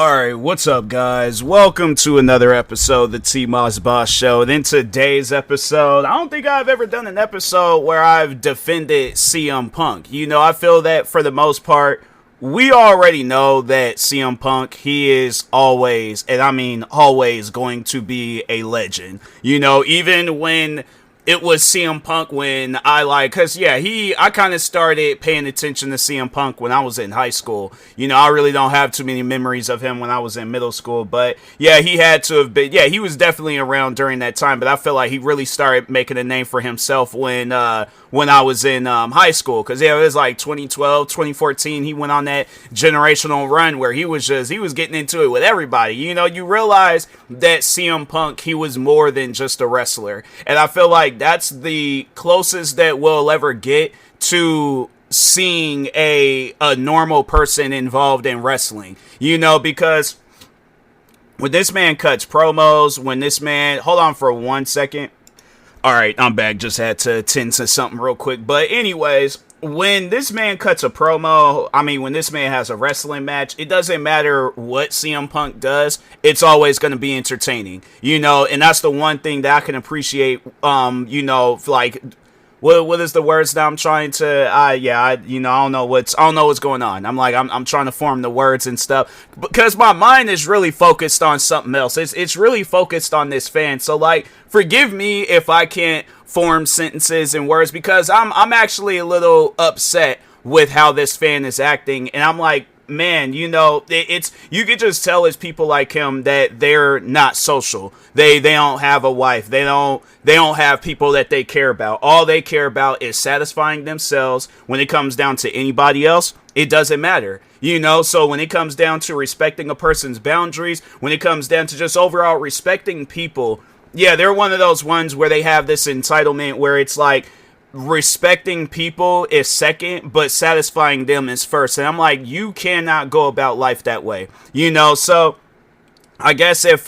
Alright, what's up, guys? Welcome to another episode of the TMossBoss Show. And in today's episode, I don't think I've ever done an episode where I've defended CM Punk. You know, I feel that for the most part, we already know that CM Punk, he is always, and I mean always, going to be a legend. You know, even when it was CM Punk when I kind of started paying attention to CM Punk when I was in high school. You know, I really don't have too many memories of him when I was in middle school, but yeah, he had to have been, he was definitely around during that time, but I feel like he really started making a name for himself when I was in high school, because it was like 2012, 2014, he went on that generational run where he was getting into it with everybody. You know, you realize that CM Punk, he was more than just a wrestler, and I feel like that's the closest that we'll ever get to seeing a normal person involved in wrestling, you know, because when this man cuts promos, hold on for 1 second. All right, I'm back. Just had to attend to something real quick. But anyways, when this man cuts a promo, when this man has a wrestling match, it doesn't matter what CM Punk does. It's always going to be entertaining, you know, and that's the one thing that I can appreciate, you know, like, what is the words that I'm trying to, I don't know what's going on. I'm trying to form the words and stuff because my mind is really focused on something else. It's really focused on this fan. So like, forgive me if I can't form sentences and words because I'm actually a little upset with how this fan is acting. And I'm like, man, you know, you could just tell it's people like him that they're not social. They don't have a wife. They don't have people that they care about. All they care about is satisfying themselves. When it comes down to anybody else, it doesn't matter. You know, so when it comes down to respecting a person's boundaries, when it comes down to just overall respecting people, yeah, they're one of those ones where they have this entitlement where it's like, respecting people is second, but satisfying them is first. And I'm like, you cannot go about life that way, you know. So I guess if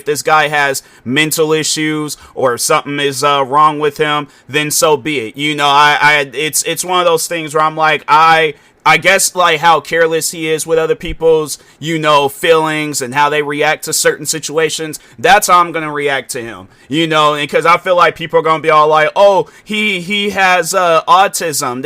this guy has mental issues or something is wrong with him, then so be it. You know, it's one of those things where I'm like, I guess like how careless he is with other people's, you know, feelings and how they react to certain situations. That's how I'm going to react to him, you know, and because I feel like people are going to be all like, oh, he has autism.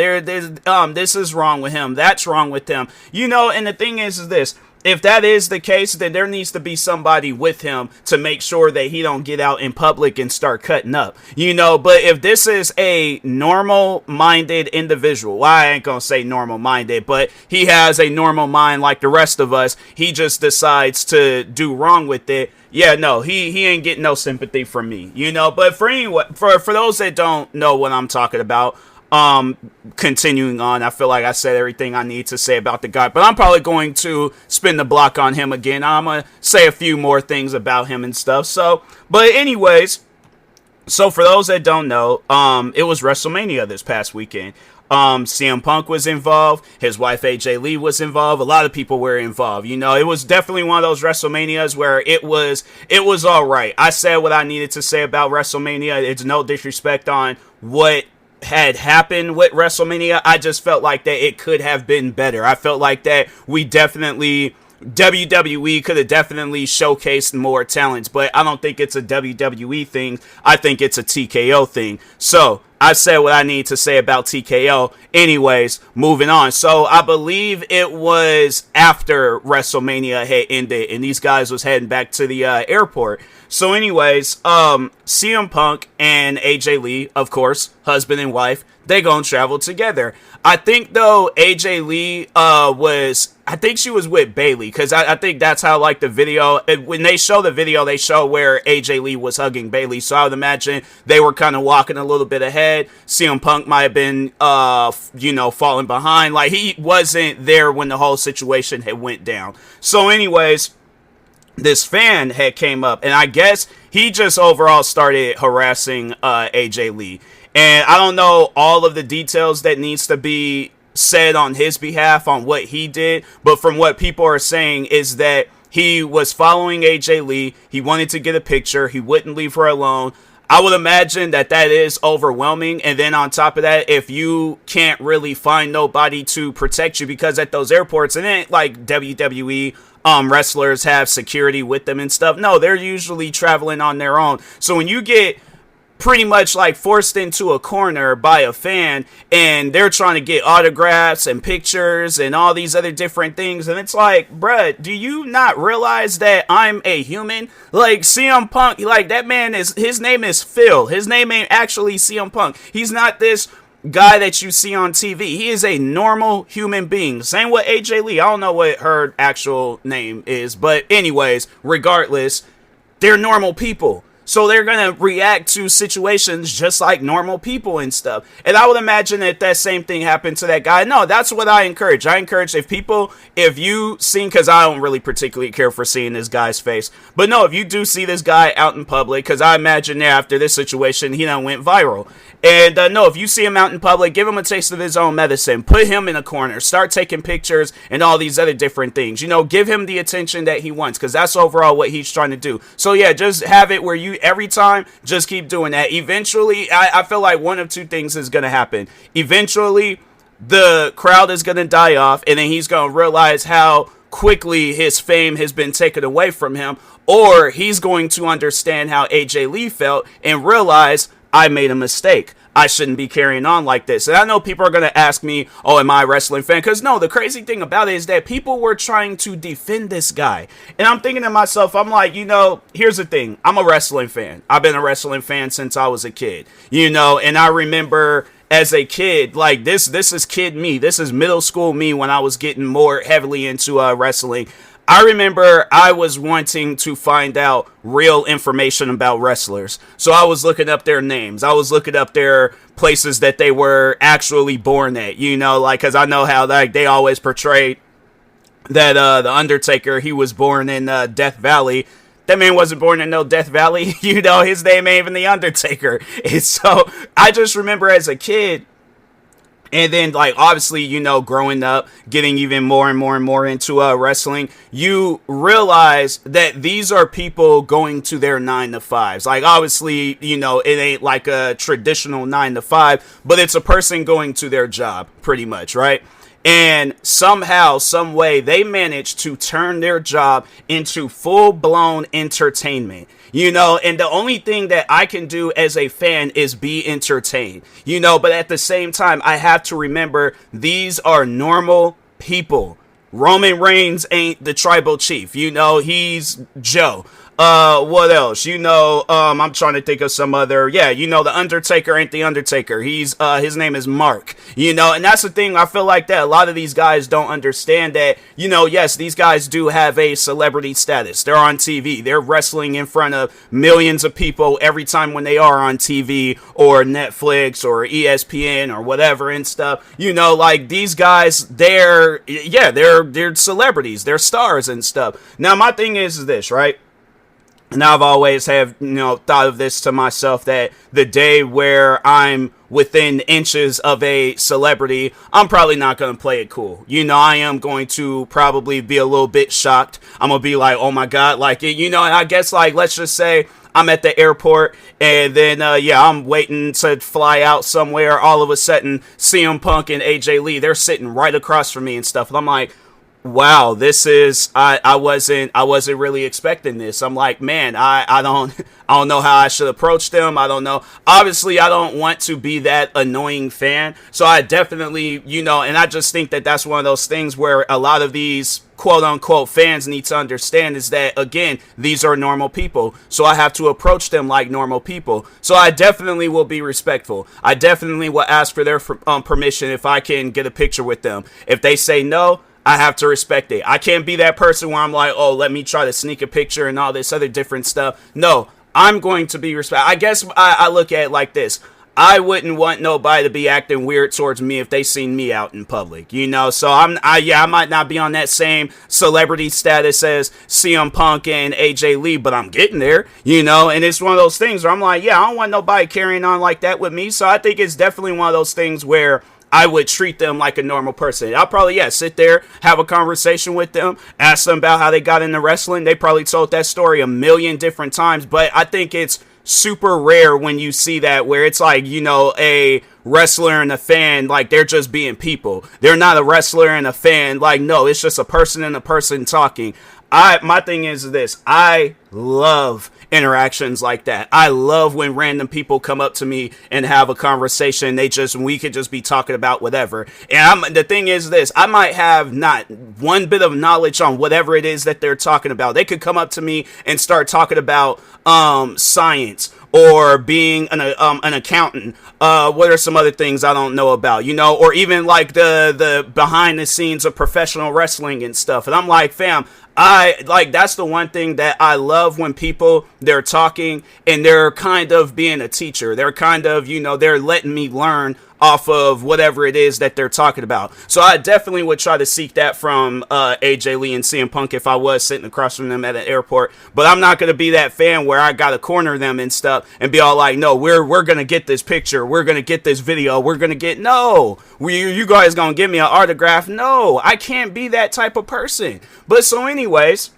This is wrong with him. That's wrong with him, you know. And the thing is this. If that is the case, then there needs to be somebody with him to make sure that he don't get out in public and start cutting up, you know. But if this is a normal-minded individual, well, I ain't gonna say normal-minded, but he has a normal mind like the rest of us, he just decides to do wrong with it. Yeah, no, he ain't getting no sympathy from me, you know. But for those that don't know what I'm talking about, continuing on, I feel like I said everything I need to say about the guy, but I'm probably going to spin the block on him again. I'm gonna say a few more things about him and stuff. So, but anyways, so for those that don't know, it was WrestleMania this past weekend. CM Punk was involved. His wife AJ Lee was involved. A lot of people were involved. You know, it was definitely one of those WrestleManias where it was all right. I said what I needed to say about WrestleMania. It's no disrespect on what had happened with WrestleMania. I just felt like that it could have been better. I felt like that WWE could have definitely showcased more talents, but I don't think it's a WWE thing. I think it's a TKO thing. So I said what I need to say about TKO. Anyways, moving on. So I believe it was after WrestleMania had ended and these guys was heading back to the airport. So anyways, CM Punk and AJ Lee, of course, husband and wife, they gonna travel together. I think though AJ Lee I think she was with Bailey, because I think that's how, like, the video, when they show the video, they show where AJ Lee was hugging Bailey. So I would imagine they were kind of walking a little bit ahead. CM Punk might have been, falling behind. Like, he wasn't there when the whole situation had went down. So anyways, this fan had came up, and I guess he just overall started harassing AJ Lee. And I don't know all of the details that needs to be said on his behalf on what he did, but from what people are saying is that he was following AJ Lee. He wanted to get a picture. He wouldn't leave her alone. I would imagine that is overwhelming. And then on top of that, if you can't really find nobody to protect you, because at those airports, and it ain't like WWE, wrestlers have security with them and stuff. No, they're usually traveling on their own. So when you get pretty much like forced into a corner by a fan and they're trying to get autographs and pictures and all these other different things, and it's like, bruh, do you not realize that I'm a human? Like, CM Punk, like, that man is, his name is Phil. His name ain't actually CM Punk. He's not this guy that you see on TV. He is a normal human being. Same with AJ Lee. I don't know what her actual name is, but anyways, regardless, they're normal people. So they're going to react to situations just like normal people and stuff. And I would imagine that same thing happened to that guy. No, that's what I encourage. I encourage if you seen, because I don't really particularly care for seeing this guy's face. But no, if you do see this guy out in public, because I imagine after this situation, he done went viral. And no, if you see him out in public, give him a taste of his own medicine. Put him in a corner. Start taking pictures and all these other different things. You know, give him the attention that he wants, because that's overall what he's trying to do. So yeah, just have it where you, every time, just keep doing that. Eventually, I feel like one of two things is going to happen. Eventually, the crowd is going to die off, and then he's going to realize how quickly his fame has been taken away from him, or he's going to understand how AJ Lee felt and realize, I made a mistake. I shouldn't be carrying on like this. And I know people are going to ask me, oh, am I a wrestling fan? Because no, the crazy thing about it is that people were trying to defend this guy. And I'm thinking to myself, I'm like, you know, here's the thing. I'm a wrestling fan. I've been a wrestling fan since I was a kid, you know, and I remember as a kid, like this is kid me. This is middle school me when I was getting more heavily into wrestling. I remember I was wanting to find out real information about wrestlers. So I was looking up their names. I was looking up their places that they were actually born at, you know, like, because I know how like they always portrayed that the Undertaker, he was born in Death Valley. That man wasn't born in no Death Valley. You know, his name ain't even the Undertaker. And so I just remember as a kid, and then, like, obviously, you know, growing up, getting even more and more and more into wrestling, you realize that these are people going to their 9-to-5s. Like, obviously, you know, it ain't like a traditional 9-to-5, but it's a person going to their job, pretty much, right? And somehow, some way, they managed to turn their job into full-blown entertainment. You know, and the only thing that I can do as a fan is be entertained, you know, but at the same time, I have to remember these are normal people. Roman Reigns ain't the tribal chief, you know, he's Joe. What else? You know, I'm trying to think of some other, yeah, you know, the Undertaker ain't the Undertaker. He's, his name is Mark, you know, and that's the thing. I feel like that a lot of these guys don't understand that, you know, yes, these guys do have a celebrity status. They're on TV. They're wrestling in front of millions of people every time when they are on TV or Netflix or ESPN or whatever and stuff, you know, like these guys, they're celebrities, they're stars and stuff. Now, my thing is this, right? And I've always have, you know, thought of this to myself that the day where I'm within inches of a celebrity, I'm probably not going to play it cool. You know, I am going to probably be a little bit shocked. I'm going to be like, oh my God, like, you know, and I guess like, let's just say I'm at the airport and then, I'm waiting to fly out somewhere. All of a sudden, CM Punk and AJ Lee, they're sitting right across from me and stuff. And I'm like, wow, this is, I wasn't really expecting this. I'm like, man, I don't know how I should approach them. I don't know. Obviously, I don't want to be that annoying fan. So I definitely, you know, and I just think that that's one of those things where a lot of these quote unquote fans need to understand is that, again, these are normal people. So I have to approach them like normal people. So I definitely will be respectful. I definitely will ask for their permission if I can get a picture with them. If they say no, I have to respect it. I can't be that person where I'm like, oh, let me try to sneak a picture and all this other different stuff. No, I'm going to be respectful. I guess I look at it like this. I wouldn't want nobody to be acting weird towards me if they seen me out in public, you know? So I might not be on that same celebrity status as CM Punk and AJ Lee, but I'm getting there, you know? And it's one of those things where I'm like, yeah, I don't want nobody carrying on like that with me. So I think it's definitely one of those things where I would treat them like a normal person. I'll probably, sit there, have a conversation with them, ask them about how they got into wrestling. They probably told that story a million different times, but I think it's super rare when you see that where it's like, you know, a wrestler and a fan like they're just being people. They're not a wrestler and a fan. Like, no, it's just a person and a person talking. My thing is this. I love interactions like that. I love when random people come up to me and have a conversation. We could just be talking about whatever. And the thing is this, I might have not one bit of knowledge on whatever it is that they're talking about. They could come up to me and start talking about science or being an accountant. What are some other things I don't know about, or even like the behind the scenes of professional wrestling and stuff. And I'm like, fam, that's the one thing that I love when people, they're talking and they're kind of being a teacher. They're kind of, they're letting me learn off of whatever it is that they're talking about. So I definitely would try to seek that from AJ Lee and CM Punk if I was sitting across from them at an airport. But I'm not going to be that fan where I got to corner them and stuff and be all like, no, we're going to get this picture. We're going to get this video. We're going to get, no, you guys going to give me an autograph? No, I can't be that type of person. But so anyways,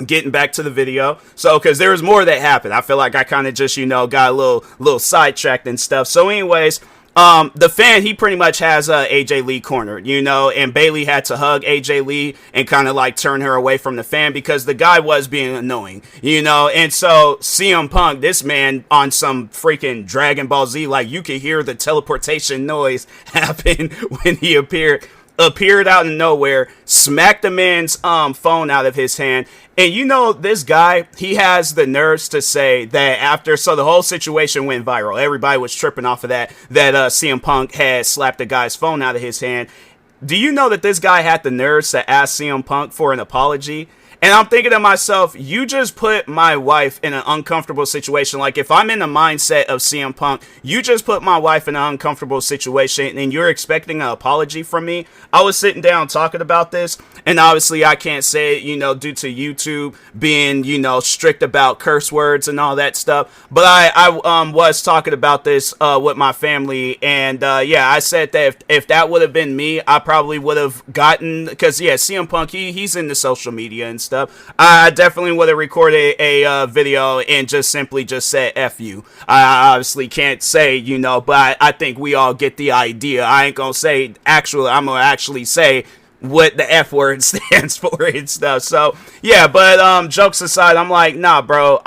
getting back to the video. So, because there was more that happened. I feel like I kind of just, got a little sidetracked and stuff. So anyways, the fan, he pretty much has AJ Lee cornered, and Bailey had to hug AJ Lee and kind of like turn her away from the fan because the guy was being annoying, and so CM Punk, this man on some freaking Dragon Ball Z, like you could hear the teleportation noise happen when he appeared out of nowhere, smacked the man's phone out of his hand. And this guy, he has the nerves to say that so the whole situation went viral. Everybody was tripping off of that CM Punk had slapped the guy's phone out of his hand. Do you know that this guy had the nerves to ask CM Punk for an apology? And I'm thinking to myself, you just put my wife in an uncomfortable situation. Like, if I'm in the mindset of CM Punk, you just put my wife in an uncomfortable situation and you're expecting an apology from me. I was sitting down talking about this, and obviously I can't say it, due to YouTube being, strict about curse words and all that stuff. But I was talking about this with my family, and I said that if that would have been me, I probably would have gotten, because CM Punk, he's into social media and stuff. I definitely would have recorded a video and just simply said F you. I obviously can't say, but I think we all get the idea. I ain't gonna say I'm gonna actually say what the F word stands for and stuff. So yeah, but jokes aside, I'm like, nah, bro,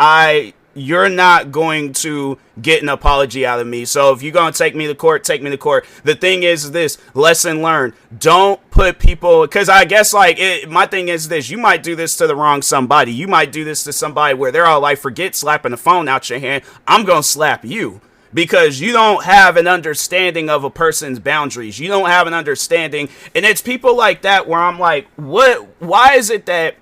you're not going to get an apology out of me. So if you're going to take me to court, take me to court. The thing is this, lesson learned. Don't put people, because I guess my thing is this, you might do this to the wrong somebody. You might do this to somebody where they're all like, forget slapping the phone out your hand. I'm going to slap you. Because you don't have an understanding of a person's boundaries. You don't have an understanding. And it's people like that where I'm like, why is it that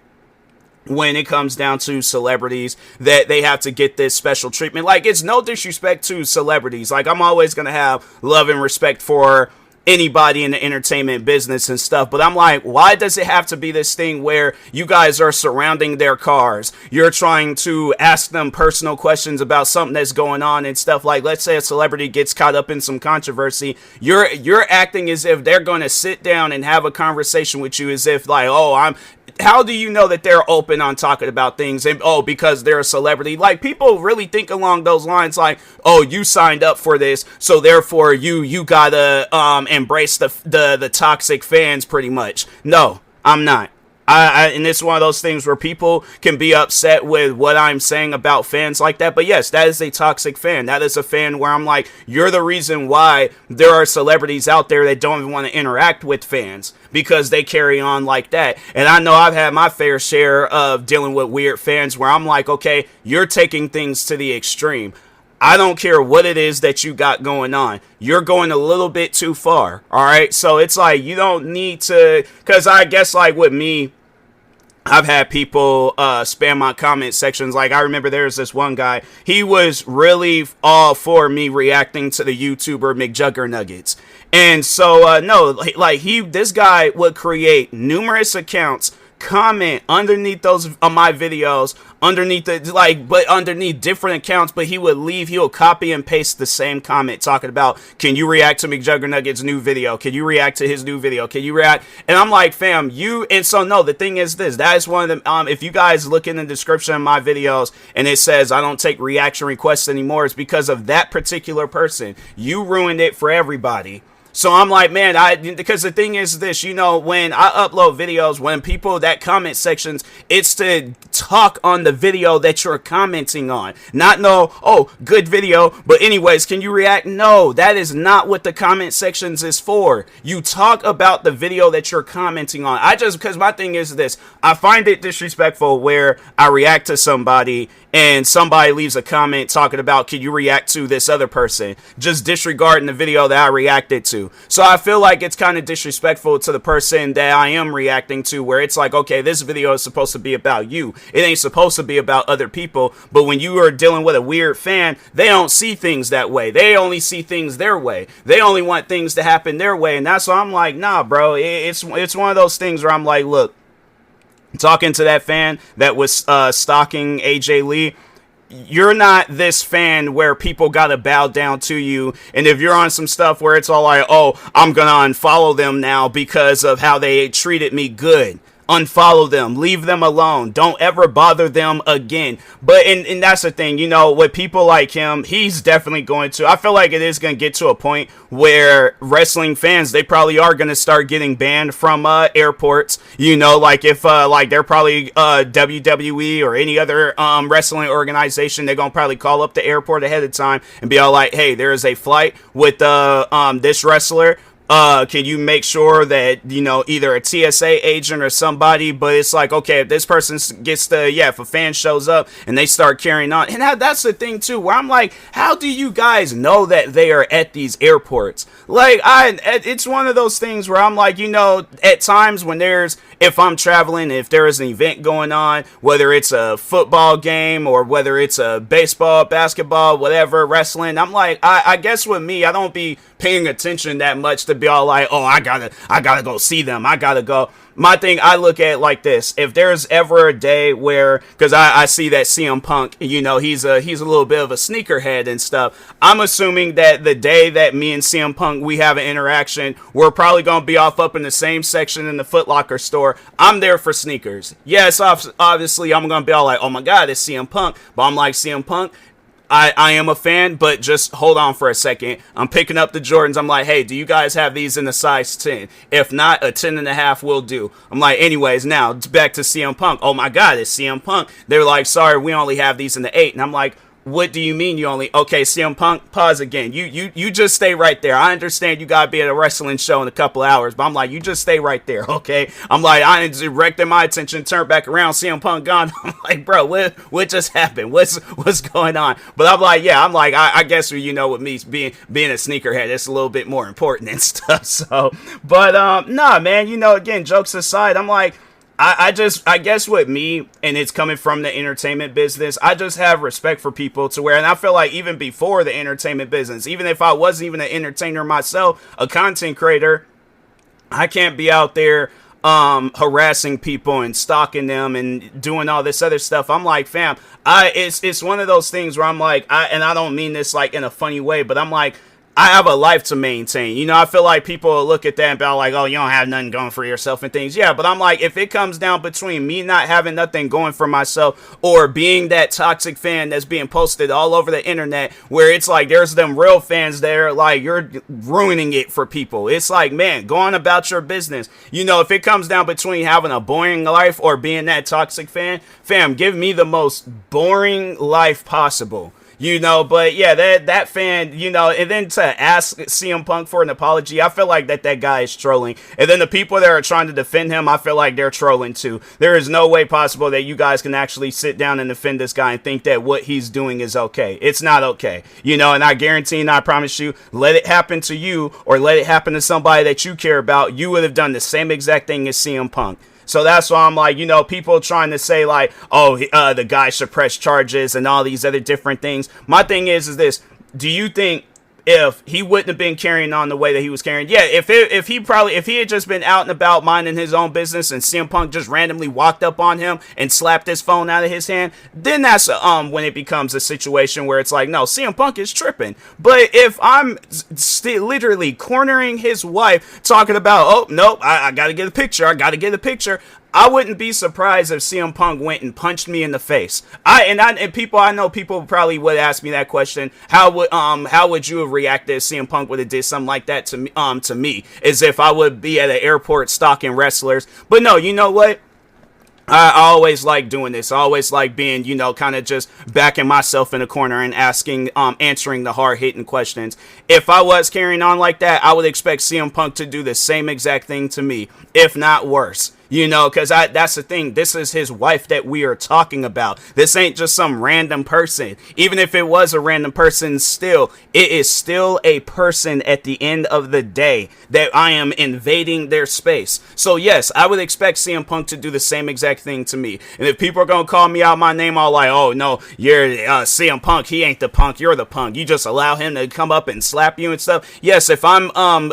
when it comes down to celebrities that they have to get this special treatment? Like, it's no disrespect to celebrities. Like, I'm always going to have love and respect for anybody in the entertainment business and stuff, but I'm like, why does it have to be this thing where you guys are surrounding their cars? You're trying to ask them personal questions about something that's going on and stuff. Like, let's say a celebrity gets caught up in some controversy. You're acting as if they're going to sit down and have a conversation with you as if like, how do you know that they're open on talking about things? And because they're a celebrity. Like, people really think along those lines, like, you signed up for this, so therefore you gotta embrace the toxic fans pretty much. No, I'm not. And it's one of those things where people can be upset with what I'm saying about fans like that. But yes, that is a toxic fan. That is a fan where I'm like, you're the reason why there are celebrities out there that don't even want to interact with fans because they carry on like that. And I know I've had my fair share of dealing with weird fans where I'm like, okay, you're taking things to the extreme. I don't care what it is that you got going on. You're going a little bit too far. All right. So it's like, you don't need to, because I guess like with me, I've had people spam my comment sections. Like, I remember there was this one guy. He was really all for me reacting to the YouTuber McJuggernuggets. And so, no, like this guy would create numerous accounts comment underneath those my videos, underneath but underneath different accounts, but he will copy and paste the same comment talking about, can you react to McJuggerNugget's new video? Can you react to his new video? Can you react? And I'm like, fam, the thing is this, that is one of them. If you guys look in the description of my videos and it says I don't take reaction requests anymore, it's because of that particular person. You ruined it for everybody. So I'm like, man, because the thing is this, when I upload videos, when people that comment sections, it's to talk on the video that you're commenting on. Not good video, but anyways, can you react? No, that is not what the comment sections is for. You talk about the video that you're commenting on. Because my thing is this, I find it disrespectful where I react to somebody and somebody leaves a comment talking about, can you react to this other person, just disregarding the video that I reacted to. So I feel like it's kind of disrespectful to the person that I am reacting to, where it's like, okay, this video is supposed to be about you. It ain't supposed to be about other people. But when you are dealing with a weird fan, they don't see things that way. They only see things their way. They only want things to happen their way. And that's why I'm like, nah, bro, it's one of those things where I'm like, look, talking to that fan that was stalking AJ Lee, you're not this fan where people gotta bow down to you. And if you're on some stuff where it's all like, oh, I'm gonna unfollow them now because of how they treated me good, unfollow them, leave them alone, don't ever bother them again. But and that's the thing, with people like him, he's definitely going to, I feel like it is going to get to a point where wrestling fans, they probably are going to start getting banned from airports, like if they're probably WWE or any other wrestling organization, they're going to probably call up the airport ahead of time and be all like, hey, there is a flight with this wrestler. Can you make sure that, either a TSA agent or somebody, but it's like, okay, if this person gets if a fan shows up and they start carrying on, and that's the thing too, where I'm like, how do you guys know that they are at these airports? Like, it's one of those things where I'm like, at times when if I'm traveling, if there is an event going on, whether it's a football game or whether it's a baseball, basketball, whatever, wrestling, I'm like, I guess with me, I don't be paying attention that much to be all like, oh, I gotta go see them. I gotta go. My thing, I look at it like this. If there's ever a day where, because I see that CM Punk, he's a little bit of a sneakerhead and stuff. I'm assuming that the day that me and CM Punk, we have an interaction, we're probably going to be up in the same section in the Foot Locker store. I'm there for sneakers. Yes, obviously, I'm going to be all like, oh my God, it's CM Punk. But I'm like, CM Punk, I am a fan, but just hold on for a second. I'm picking up the Jordans. I'm like, hey, do you guys have these in a size 10? If not, a 10.5 will do. I'm like, anyways, now back to CM Punk. Oh my God, it's CM Punk. They're like, sorry, we only have these in the 8. And I'm like, what do you mean you only... Okay, CM Punk, pause again. You just stay right there. I understand you gotta be at a wrestling show in a couple hours, but I'm like, you just stay right there, okay? I'm like, I directed my attention, turned back around, CM Punk gone. I'm like, bro, what just happened? What's going on? But I'm like, yeah, I guess, with me being a sneakerhead, it's a little bit more important and stuff, so... But, nah, man, again, jokes aside, I'm like... I guess with me, and it's coming from the entertainment business, I just have respect for people to where, and I feel like even before the entertainment business, even if I wasn't even an entertainer myself, a content creator, I can't be out there harassing people and stalking them and doing all this other stuff. I'm like, fam, it's one of those things where I'm like, and I don't mean this like in a funny way, but I'm like, I have a life to maintain. I feel like people will look at that and be like, oh, you don't have nothing going for yourself and things. Yeah, but I'm like, if it comes down between me not having nothing going for myself or being that toxic fan that's being posted all over the internet where it's like there's them real fans there, like you're ruining it for people. It's like, man, go on about your business. If it comes down between having a boring life or being that toxic fan, fam, give me the most boring life possible. But yeah, that fan, and then to ask CM Punk for an apology, I feel like that guy is trolling. And then the people that are trying to defend him, I feel like they're trolling too. There is no way possible that you guys can actually sit down and defend this guy and think that what he's doing is okay. It's not okay. And I guarantee and I promise you, let it happen to you or let it happen to somebody that you care about, you would have done the same exact thing as CM Punk. So that's why I'm like, people trying to say like, oh, the guy should press charges and all these other different things. My thing is this. Do you think if he wouldn't have been carrying on the way that he was carrying. Yeah, if he had just been out and about minding his own business and CM Punk just randomly walked up on him and slapped his phone out of his hand, then that's when it becomes a situation where it's like, no, CM Punk is tripping. But if I'm literally cornering his wife, talking about, oh nope, I gotta get a picture, I wouldn't be surprised if CM Punk went and punched me in the face. I know people probably would ask me that question. How would you have reacted if CM Punk would have did something like that to me? As if I would be at an airport stalking wrestlers. But no, you know what? I always like doing this. I always like being, kind of just backing myself in a corner and answering the hard-hitting questions. If I was carrying on like that, I would expect CM Punk to do the same exact thing to me, if not worse. Because that's the thing. This is his wife that we are talking about. This ain't just some random person. Even if it was a random person, still, it is still a person at the end of the day that I am invading their space. So yes, I would expect CM Punk to do the same exact thing to me. And if people are going to call me out my name, all like, oh no, you're CM Punk. He ain't the punk. You're the punk. You just allow him to come up and slap you and stuff. Yes, if I'm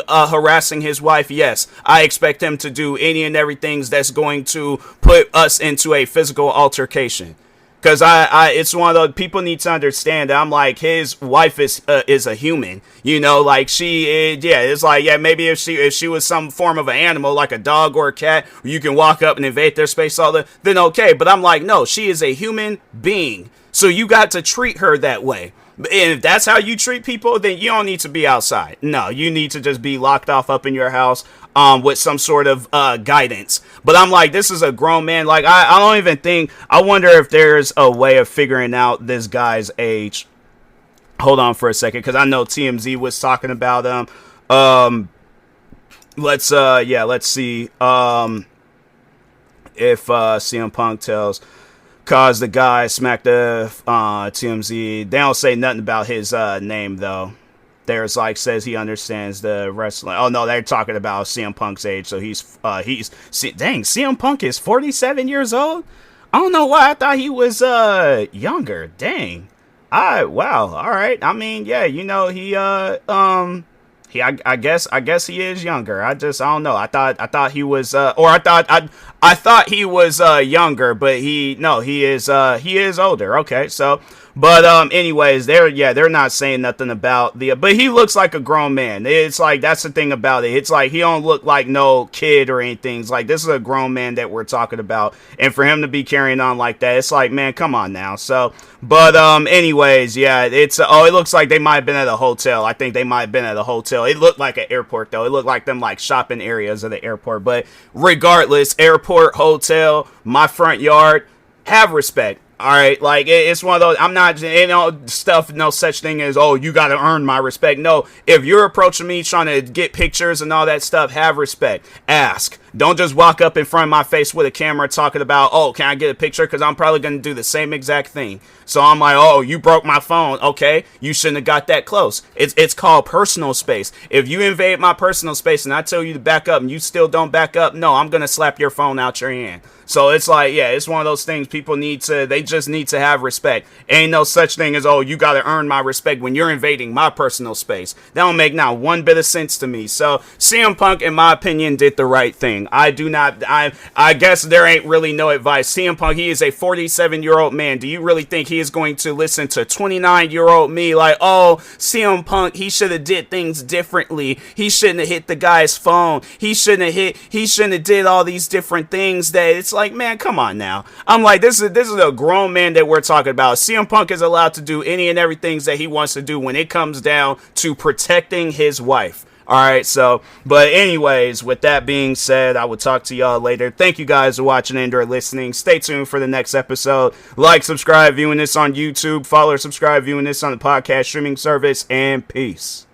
harassing his wife, yes, I expect him to do any and everything that's going to put us into a physical altercation. Because it's one of those, people need to understand that I'm like, his wife is a human, like it's like, yeah, maybe if she was some form of an animal, like a dog or a cat, you can walk up and invade their space, then okay. But I'm like, no, she is a human being. So you got to treat her that way. And if that's how you treat people, then you don't need to be outside. No, you need to just be locked off up in your house with some sort of guidance. But I'm like, this is a grown man. Like, I don't even think, I wonder if there's a way of figuring out this guy's age. Hold on for a second, because I know TMZ was talking about him. Let's see if CM Punk tells... Cause the guy smacked the TMZ. They don't say nothing about his name though. There's like says he understands the wrestling. Oh no, they're talking about CM Punk's age. So dang, CM Punk is 47 years old. I don't know why I thought he was younger. Dang. Wow. All right. I mean, yeah, I guess he is younger. I don't know. I thought he was I thought he was younger, but he is older. Okay, so but anyways, they're not saying nothing about but he looks like a grown man. It's like that's the thing about it. It's like he don't look like no kid or anything. It's like this is a grown man that we're talking about, and for him to be carrying on like that, it's like, man, come on now. So, but anyways, yeah, it looks like they might have been at a hotel. I think they might have been at a hotel. It looked like an airport though. It looked like them like shopping areas of the airport. But regardless, airport, hotel, my front yard, have respect. All right, like it's one of those. I'm not, stuff. No such thing as, oh, you got to earn my respect. No, if you're approaching me trying to get pictures and all that stuff, have respect. Ask. Don't just walk up in front of my face with a camera talking about, oh, can I get a picture? Because I'm probably going to do the same exact thing. So I'm like, oh, you broke my phone. Okay, you shouldn't have got that close. It's called personal space. If you invade my personal space and I tell you to back up and you still don't back up, no, I'm going to slap your phone out your hand. So it's like, yeah, it's one of those things people they just need to have respect. Ain't no such thing as, oh, you got to earn my respect when you're invading my personal space. That don't make not one bit of sense to me. So CM Punk, in my opinion, did the right thing. I guess there ain't really no advice. CM Punk, he is a 47-year-old man. Do you really think he is going to listen to 29-year-old me like, oh, CM Punk, he should have did things differently. He shouldn't have hit the guy's phone. He shouldn't have did all these different things that it's like, man, come on now. I'm like, this is a grown man that we're talking about. CM Punk is allowed to do any and everything that he wants to do when it comes down to protecting his wife. All right, so, but anyways, with that being said, I will talk to y'all later. Thank you guys for watching and or listening. Stay tuned for the next episode. Like, subscribe, viewing this on YouTube. Follow or subscribe, viewing this on the podcast streaming service, and peace.